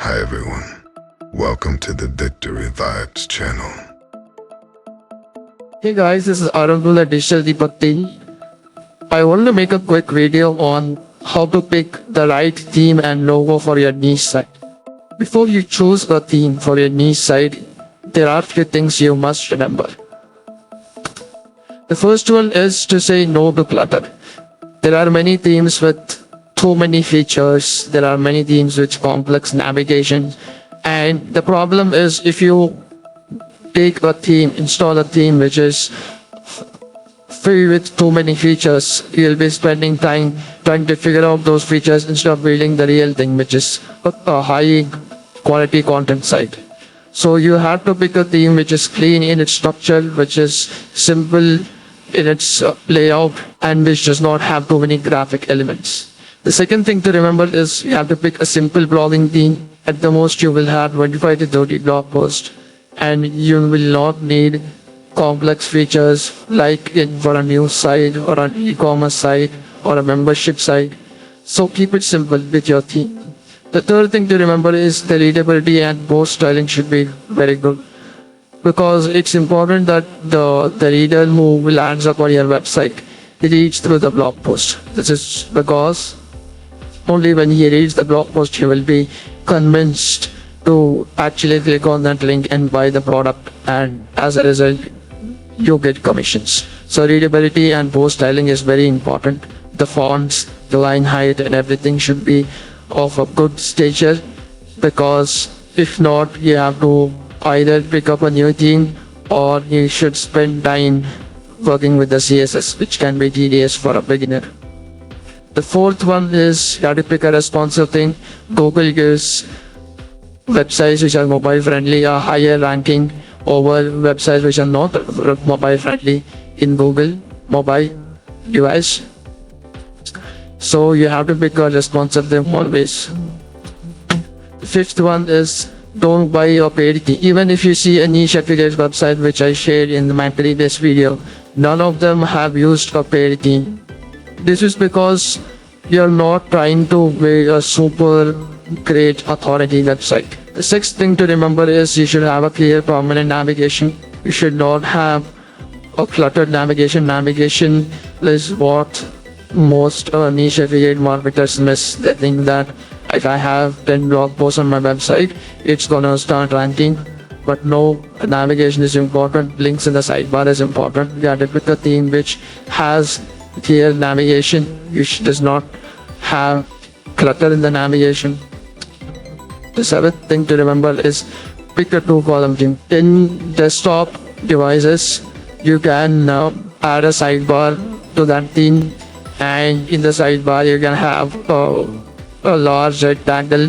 Hi everyone, welcome to the VictoryVibes channel. Hey guys, this is Arundul at Digital Deepak team. I want to make a quick video on how to pick the right theme and logo for your niche site. Before you choose a theme for your niche site, there are few things you must remember. The first one is to say no to clutter. There are many themes with too many features, there are many themes with complex navigation, and the problem is if you take a theme, install a theme which is filled with too many features, you'll be spending time trying to figure out those features instead of building the real thing, which is a high quality content site. So you have to pick a theme which is clean in its structure, which is simple in its layout, and which does not have too many graphic elements. The second thing to remember is you have to pick a simple blogging theme. At the most, you will have 25 to 30 blog posts, and you will not need complex features like for a news site or an e-commerce site or a membership site. So keep it simple with your theme. The third thing to remember is the readability and post styling should be very good, because it's important that the reader who will lands up on your website reads through the blog post. This is because only when he reads the blog post he will be convinced to actually click on that link and buy the product, and as a result you get commissions. So readability and post styling is very important. The fonts, the line height and everything should be of a good stature, because if not you have to either pick up a new theme or you should spend time working with the CSS, which can be tedious for a beginner. The fourth one is you have to pick a responsive thing. Google gives websites which are mobile friendly a higher ranking over websites which are not mobile friendly in Google mobile device. So you have to pick a responsive thing always. The fifth one is don't buy a paid theme. Even if you see a niche affiliate website which I shared in my previous video, none of them have used a paid theme. This is because you're not trying to build a super great authority website. The sixth thing to remember is you should have a clear prominent navigation. You should not have a cluttered navigation. Navigation is what most niche affiliate marketers miss. They think that if I have 10 blog posts on my website, it's gonna start ranking. But no, navigation is important. Links in the sidebar is important. You have to pick a theme which has clear navigation, which does not have clutter in the navigation. The seventh thing to remember is pick a two-column theme. In desktop devices, you can now add a sidebar to that theme, and in the sidebar you can have a large rectangle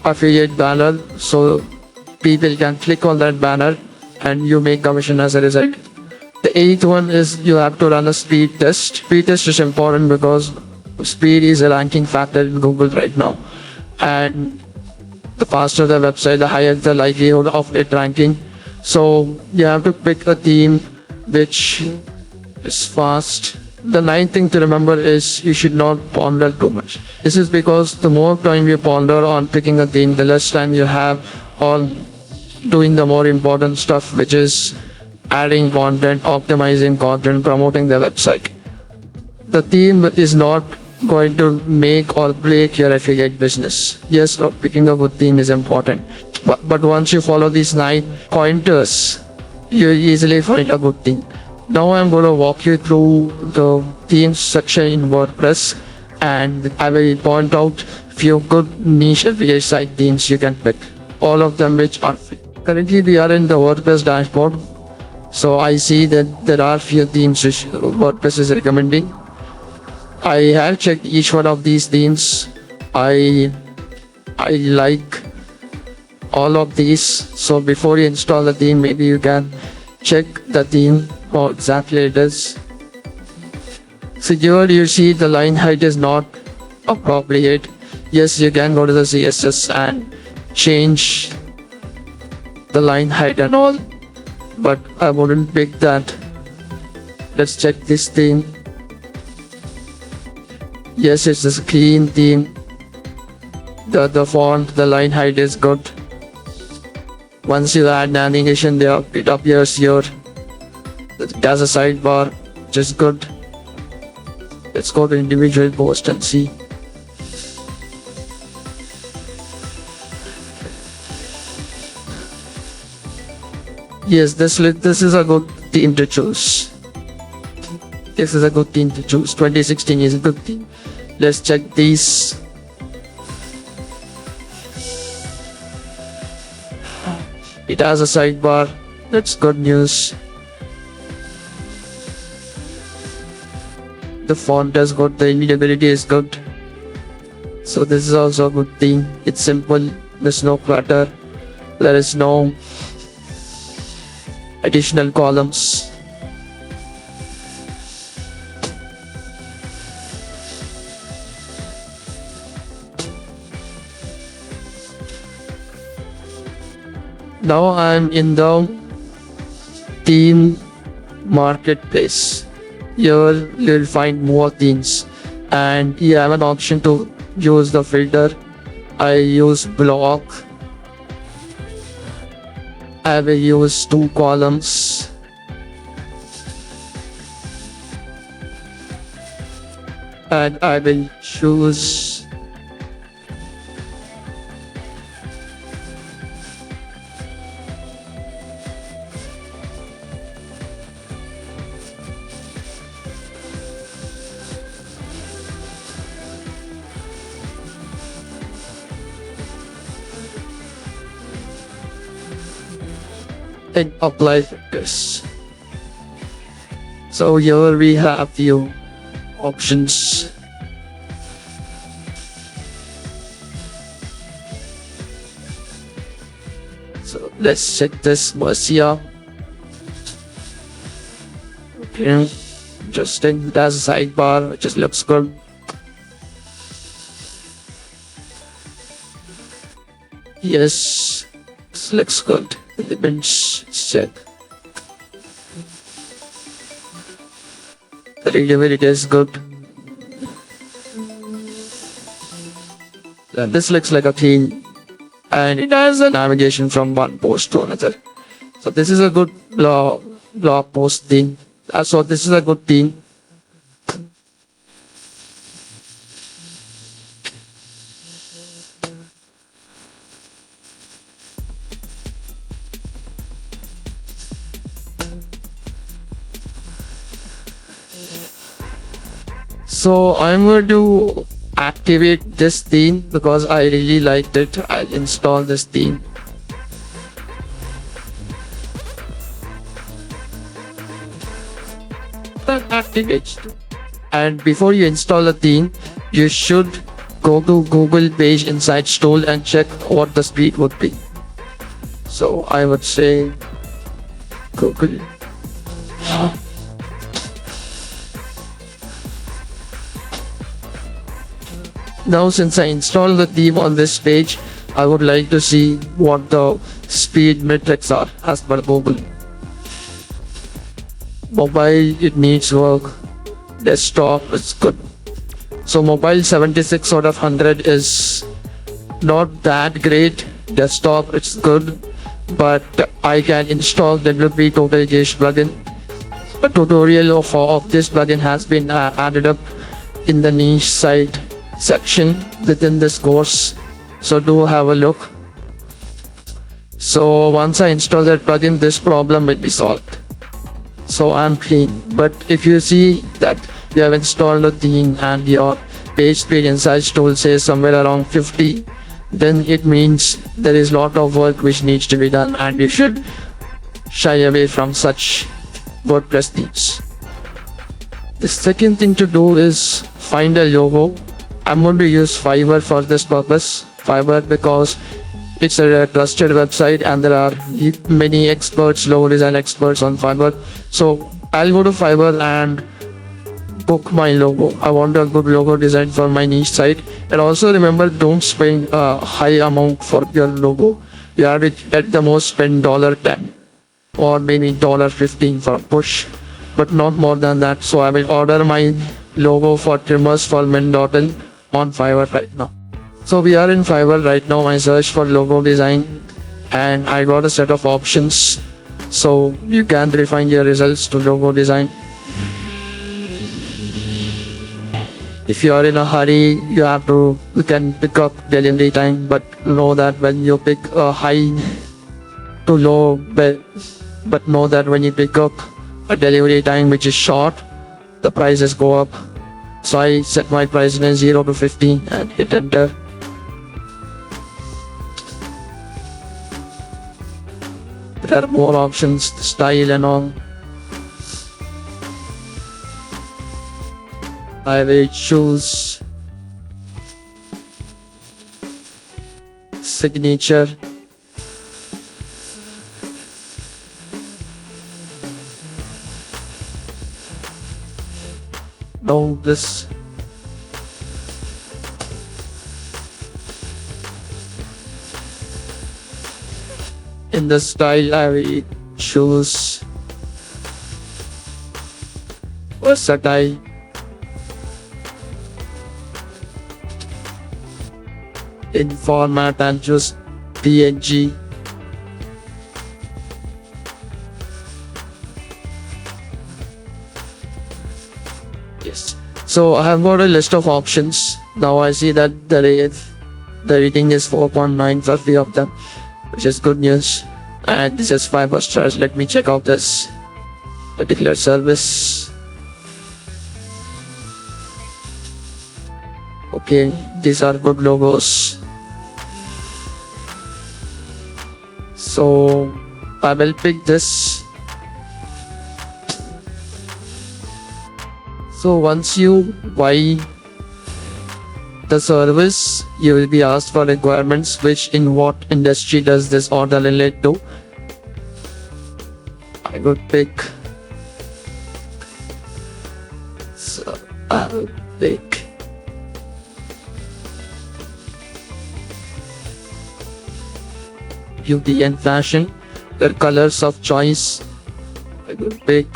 affiliate banner, so people can click on that banner and you make commission as a result. The eighth one is you have to run a speed test. Speed test is important because speed is a ranking factor in Google right now, and the faster the website, the higher the likelihood of it ranking. So you have to pick a theme which is fast. The ninth thing to remember is you should not ponder too much. This is because the more time you ponder on picking a theme, the less time you have on doing the more important stuff, which is adding content, optimizing content, promoting the website. The theme is not going to make or break your affiliate business. Yes, picking a good theme is important, but once you follow these 9 pointers, you easily find a good theme. Now I'm going to walk you through the themes section in WordPress, and I will point out few good niche affiliate site themes you can pick, all of them which are free. Currently we are in the WordPress dashboard, so I see that there are few themes which WordPress is recommending. I have checked each one of these themes. I like all of these. So before you install the theme, maybe you can check the theme, how exactly it is. So here you see the line height is not appropriate. Yes, you can go to the CSS and change the line height and all, but I wouldn't pick that. Let's check this theme. Yes, it's a clean theme. The font, the line height is good. Once you add navigation there, it appears here. It has a sidebar, which is good. Let's go to individual post and see. Yes, this is a good theme to choose. This is a good theme to choose. 2016 is a good theme. Let's check these. It has a sidebar. That's good news. The font is good. The readability is good. So this is also a good theme. It's simple. There's no clutter. There is no additional columns. Now I'm in the theme marketplace. Here you'll find more themes, and you have an option to use the filter. I use block. I will use 2 columns. And I will choose and apply filters. So here we have few options. So let's check this Mercia. Okay, just in it has a sidebar, it just looks good. Yes, this looks good. The bench check. The readability is good. And this looks like a theme, and it has a navigation from one post to another. So this is a good blog post theme. So this is a good theme. So I'm going to activate this theme because I really liked it. I'll install this theme. That activates. And before you install a theme, you should go to Google Page Insights tool and check what the speed would be. So I would say Google. Now since I installed the theme on this page, I would like to see what the speed metrics are as per Google. Mobile, it needs work. Desktop, it's good. So mobile 76 out of 100 is not that great. Desktop, it's good. But I can install WP Total Cache plugin. A tutorial of this plugin has been added up in the niche site section within this course, so do have a look. So once I install that plugin, this problem will be solved. So I'm clean. But if you see that you have installed a theme and your page speed insights tool says somewhere around 50, then it means there is a lot of work which needs to be done, and you should shy away from such WordPress themes. The second thing to do is find a logo. I'm going to use Fiverr for this purpose. Fiverr because it's a trusted website and there are many experts, logo design experts on Fiverr. So I'll go to Fiverr and book my logo. I want a good logo design for my niche site. And also remember, don't spend a high amount for your logo. You have to at the most spend $10 or maybe $15 for a push, but not more than that. So I will order my logo for trimmers for men.in on Fiverr right now. So we are in Fiverr right now. I searched for logo design and I got a set of options. So you can refine your results to logo design. If you are in a hurry, you can pick up delivery time, but know that when you pick a high to low, but know that when you pick up a delivery time which is short, the prices go up. So I set my price in 0 to 15 and hit enter. There are more options, style and all. I will choose signature. Now this in the style I will choose versatile. In format and choose PNG. Yes. So I have got a list of options. Now I see that the rating is 4.9 for 3 of them, which is good news. And this is 5 stars. Let me check out this particular service. Okay, these are good logos. So I will pick this. So once you buy the service, you will be asked for requirements, which in what industry does this order relate to. I would pick. So I will pick beauty and fashion. The colors of choice. I will pick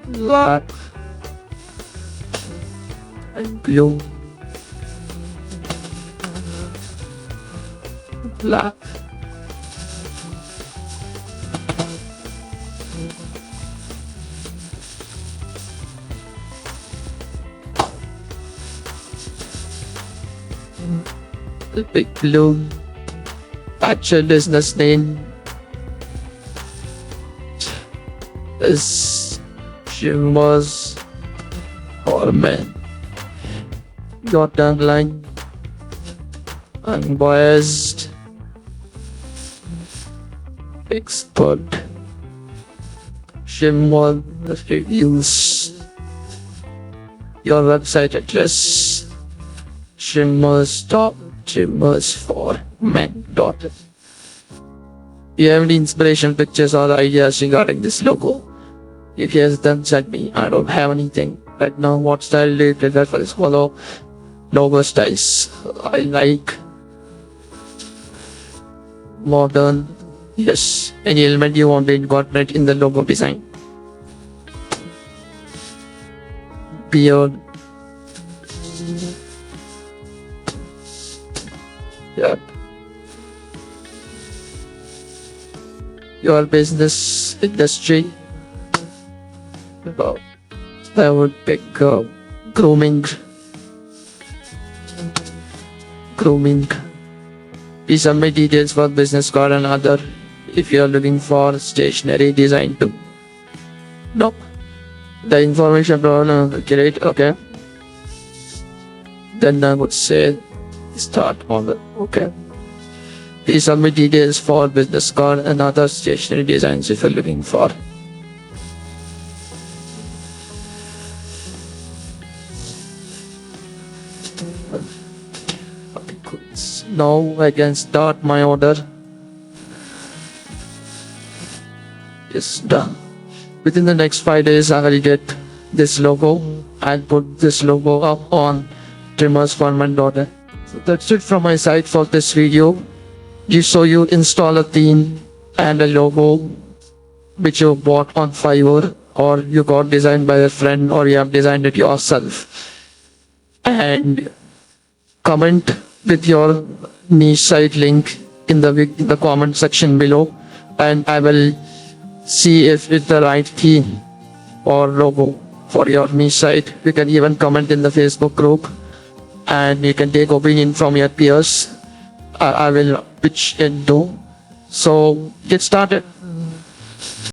black and blue. Black. The big blue. Actual business name is Shimmers or men. Your tagline, unbiased, expert, Shimmer reviews. Your website address, Shimmers for men. You have any inspiration pictures or ideas regarding this logo? If yes, then send me. I don't have anything right now. What style do you prefer for this logo styles? I like modern. Yes, any element you want to incorporate in the logo design. Beard. Yeah. Your business industry. I would pick grooming. Please submit details for business card and other if you are looking for stationery design too. Nope. The information accurate. Okay. Then I would say start on the okay. Please submit details for business card and other stationery designs if you're looking for. Okay, cool. Now I can start my order. Yes, done. Within the next 5 days, I will get this logo. I'll put this logo up on trimmersformen.in. So that's it from my side for this video. So you install a theme and a logo which you bought on Fiverr, or you got designed by a friend, or you have designed it yourself. and comment with your niche site link in the comment section below, and I will see if it's the right theme or logo for your niche site. You can even comment in the Facebook group, and you can take opinion from your peers. I will pitch into. So get started.